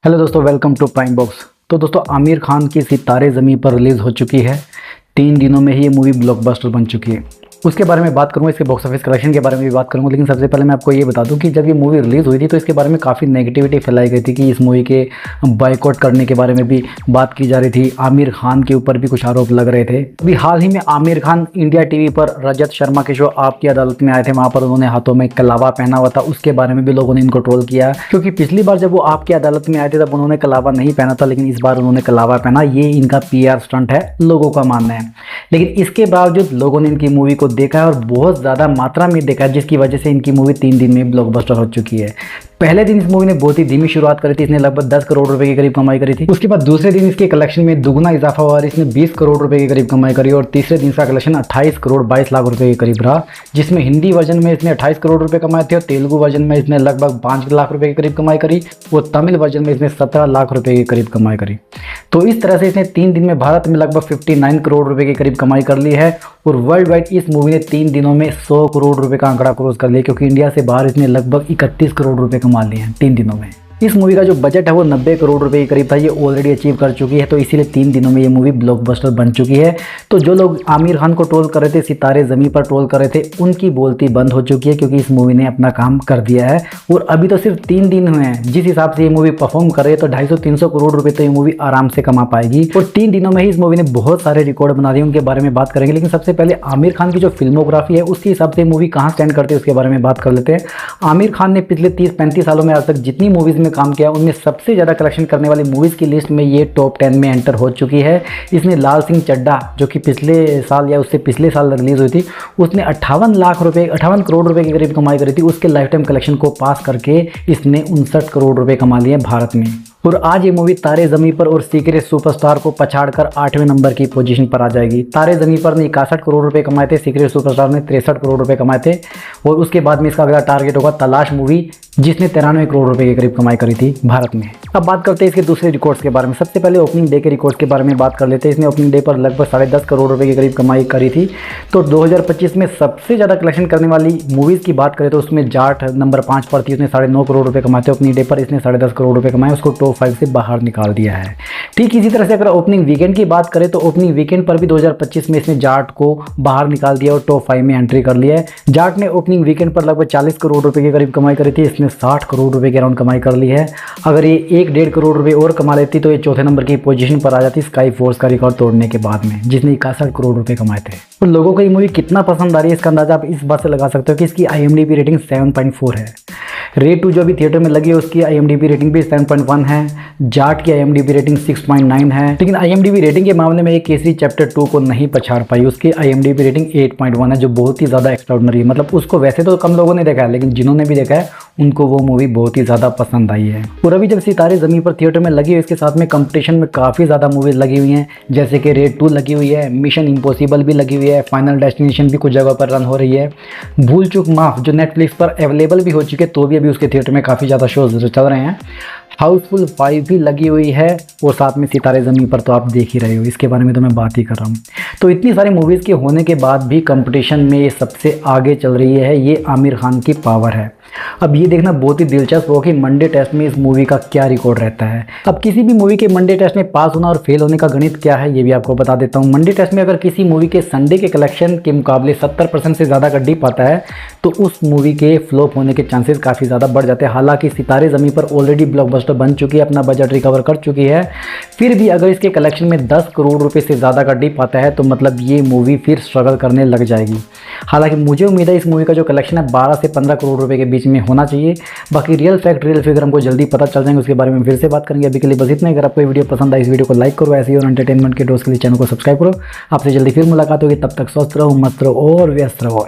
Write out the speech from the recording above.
Hello दोस्तों, welcome to prime box. तो दोस्तों, आमिर खान की सितारे ज़मीं पर रिलीज़ हो चुकी है। 3 दिनों में ही ये मूवी ब्लॉकबस्टर बन चुकी है। उसके बारे में बात करूँगा, इसके बॉक्स ऑफिस कलेक्शन के बारे में भी बात करूँगा। लेकिन सबसे पहले मैं आपको ये बता दूं कि जब ये मूवी रिलीज़ हुई थी तो इसके बारे में काफ़ी नेगेटिविटी फैलाई गई थी कि इस मूवी के बॉयकॉट करने के बारे में भी बात की जा रही थी। आमिर खान के ऊपर भी कुछ आरोप लग रहे थे। अभी हाल ही में आमिर खान इंडिया टीवी पर रजत शर्मा के शो आपकी अदालत में आए थे। वहाँ पर उन्होंने हाथों में कलावा पहना हुआ था। उसके बारे में भी लोगों ने इनको ट्रोल किया, क्योंकि पिछली बार जब वो आपकी अदालत में आए थे तब उन्होंने कलावा नहीं पहना था, लेकिन इस बार उन्होंने कलावा पहना। ये इनका PR स्टंट है, लोगों का मानना है। लेकिन इसके बावजूद लोगों ने इनकी मूवी को देखा है और बहुत ज़्यादा मात्रा में देखा है, जिसकी वजह से इनकी मूवी 3 दिन में ब्लॉकबस्टर हो चुकी है। पहले दिन इस मूवी ने बहुत ही धीमी शुरुआत करी थी। इसने लगभग 10 करोड़ रुपए के करीब कमाई करी थी। उसके बाद दूसरे दिन इसके कलेक्शन में दुगुना इजाफा हुआ और इसने 20 करोड़ रुपए के करीब कमाई करी। और तीसरे दिन इसका कलेक्शन 28 करोड़ 22 लाख रुपए के करीब रहा, जिसमें हिंदी वर्जन में इसने 28 करोड़ रुपए कमाए थे और तेलुगु वर्जन में इसने लगभग 5 लाख रुपए के करीब कमाई करी और तमिल वर्जन में इसने 17 लाख रुपए के करीब कमाई करी। तो इस तरह से इसने 3 दिन में भारत में लगभग 59 करोड़ रुपए के करीब कमाई कर ली है। और वर्ल्ड वाइड इस मूवी ने 3 दिनों में 100 करोड़ रुपए का आंकड़ा क्रॉस कर लिया, क्योंकि इंडिया से बाहर इसने लगभग 31 करोड़ रुपए कमा लिए हैं 3 दिनों में। इस मूवी का जो बजट है वो 90 करोड़ रुपए के करीब था। ये ऑलरेडी अचीव कर चुकी है, तो इसीलिए 3 दिनों में ये मूवी ब्लॉकबस्टर बन चुकी है। तो जो लोग आमिर खान को ट्रोल कर रहे थे, सितारे ज़मीं पर ट्रोल कर रहे थे, उनकी बोलती बंद हो चुकी है, क्योंकि इस मूवी ने अपना काम कर दिया है। और अभी तो सिर्फ 3 दिन हुए हैं। जिस हिसाब से ये मूवी परफॉर्म कर रही है तो 250-300 करोड़ रुपए तो ये मूवी आराम से कमा पाएगी। और 3 दिनों में ही इस मूवी ने बहुत सारे रिकॉर्ड बना दिए, उनके बारे में बात करेंगे। लेकिन सबसे पहले आमिर खान की जो फिल्मोग्राफी है उसके हिसाब से मूवी कहाँ स्टैंड करती है उसके बारे में बात कर लेते हैं। आमिर खान ने पिछले 30-35 सालों में आज तक जितनी मूवीज़ में काम किया, उनमें सबसे ज़्यादा कलेक्शन करने वाली मूवीज़ की लिस्ट में ये टॉप 10 में एंटर हो चुकी है। इसने लाल सिंह चड्ढा, जो कि पिछले साल या उससे पिछले साल रिलीज़ हुई थी, उसने 58 करोड़ रुपए के करीब कमाई करी थी। उसके लाइफ टाइम कलेक्शन को पास करके इसने 59 करोड़ रुपए कमा लिए भारत में। और आज ये मूवी तारे ज़मीं पर और सीक्रेट सुपरस्टार को पछाड़कर 8वें नंबर की पोजीशन पर आ जाएगी। तारे ज़मीं पर ने 61 करोड़ रुपए कमाए थे, सीक्रेट सुपरस्टार ने 63 करोड़ रुपए कमाए थे। और उसके बाद में इसका अगला टारगेट होगा तलाश मूवी, जिसने 93 करोड़ रुपए के करीब कमाई करी थी भारत में। अब बात करते हैं इसके दूसरे रिकॉर्ड्स के बारे में। सबसे पहले ओपनिंग डे के रिकॉर्ड्स के बारे में बात कर लेते हैं। इसने ओपनिंग डे पर लगभग 10.5 करोड़ रुपए के करीब कमाई करी थी। तो 2025 में सबसे ज़्यादा कलेक्शन करने वाली मूवीज़ की बात करें तो उसमें जाट नंबर 5 पर थी। उसने 9.5 करोड़ रुपए कमाए थे। ओपनिंग डे पर इसने 10.5 करोड़ रुपए कमाए, उसको टॉप 5 से बाहर निकाल दिया है। ठीक इसी तरह से अगर ओपनिंग वीकेंड की बात करें तो ओपनिंग वीकेंड पर भी 2025 में इसने जाट को बाहर निकाल दिया और टॉप 5 में एंट्री कर लिया है। जाट ने ओपनिंग वीकेंड पर लगभग 40 करोड़ रुपए के करीब कमाई करी थी। इसने 60 करोड़ रुपए के अराउंड कमाई कर ली है। अगर ये 1-1.5 करोड़ रुपए और कमा लेती तो ये चौथे नंबर की पोजीशन पर आ जाती स्काई फोर्स का रिकॉर्ड तोड़ने के बाद में, जिसने 61 करोड़ रुपए कमाए थे। तो लोगों को ये मूवी कितना पसंद आ रही है इसका अंदाजा आप इस बात से लगा सकते हो कि इसकी IMDb रेटिंग 7.4 है। रेड 2 जो अभी थिएटर में लगी है उसकी IMDb रेटिंग भी 7.1 है। जाट की IMDb रेटिंग 6.9 है। लेकिन IMDb रेटिंग के मामले में एक केसरी चैप्टर 2 को नहीं पछाड़ पाई। उसकी IMDb रेटिंग 8.1 है, जो बहुत ही ज़्यादा एक्स्ट्राऑर्डिनरी है। मतलब उसको वैसे तो कम लोगों ने देखा है, लेकिन जिन्होंने भी देखा है उनको वो मूवी बहुत ही ज़्यादा पसंद आई है। और अभी जब सितारे ज़मीं पर थिएटर में लगी है, इसके साथ में कंपटीशन में काफ़ी ज़्यादा मूवीज़ लगी हुई हैं, जैसे कि रेड 2 लगी हुई है, मिशन इम्पॉसिबल भी लगी हुई है, फाइनल डेस्टिनेशन भी कुछ जगह पर रन हो रही है, भूल चूक माफ जो नेटफ्लिक्स पर अवेलेबल भी हो चुके हैं तो भी अभी उसके थिएटर में काफ़ी ज़्यादा शोज चल रहे हैं। हाउसफुल 5 भी लगी हुई है और साथ में सितारे ज़मीं पर तो आप देख ही रहे हो, इसके बारे में तो मैं बात ही कर रहा हूँ। तो इतनी सारी मूवीज़ के होने के बाद भी कंपटीशन में ये सबसे आगे चल रही है। ये आमिर खान की पावर है। अब ये देखना बहुत ही दिलचस्प हो कि मंडे टेस्ट में इस मूवी का क्या रिकॉर्ड रहता है। अब किसी भी मूवी के मंडे टेस्ट में पास होना और फेल होने का गणित क्या है ये भी आपको बता देता हूँ। मंडे टेस्ट में अगर किसी मूवी के संडे के कलेक्शन के मुकाबले 70% से ज़्यादा का डिप आता है तो उस मूवी के फ्लॉप होने के चांसेस काफ़ी ज़्यादा बढ़ जाते हैं। हालांकि सितारे ज़मीं पर ऑलरेडी ब्लॉकबस्टर बन चुकी है, अपना बजट रिकवर कर चुकी है, फिर भी अगर इसके कलेक्शन में 10 करोड़ रुपए से ज़्यादा का डिप आता है तो मतलब ये मूवी फिर स्ट्रगल करने लग जाएगी। हालांकि मुझे उम्मीद है इस मूवी का जो कलेक्शन है 12 से 15 करोड़ रुपए के बीच में होना चाहिए। बाकी रियल फैक्ट रियल फिगर हमको जल्दी पता चल जाएंगे, उसके बारे में फिर से बात करेंगे। अभी के लिए बस इतना ही। अगर आपको ये वीडियो पसंद आए इस वीडियो को लाइक करो, ऐसे ही और एंटरटेनमेंट के डोज के लिए चैनल को सब्सक्राइब करो। आपसे जल्दी फिर मुलाकात होगी, तब तक स्वस्थ रहो, मस्त रहो और व्यस्त रहो।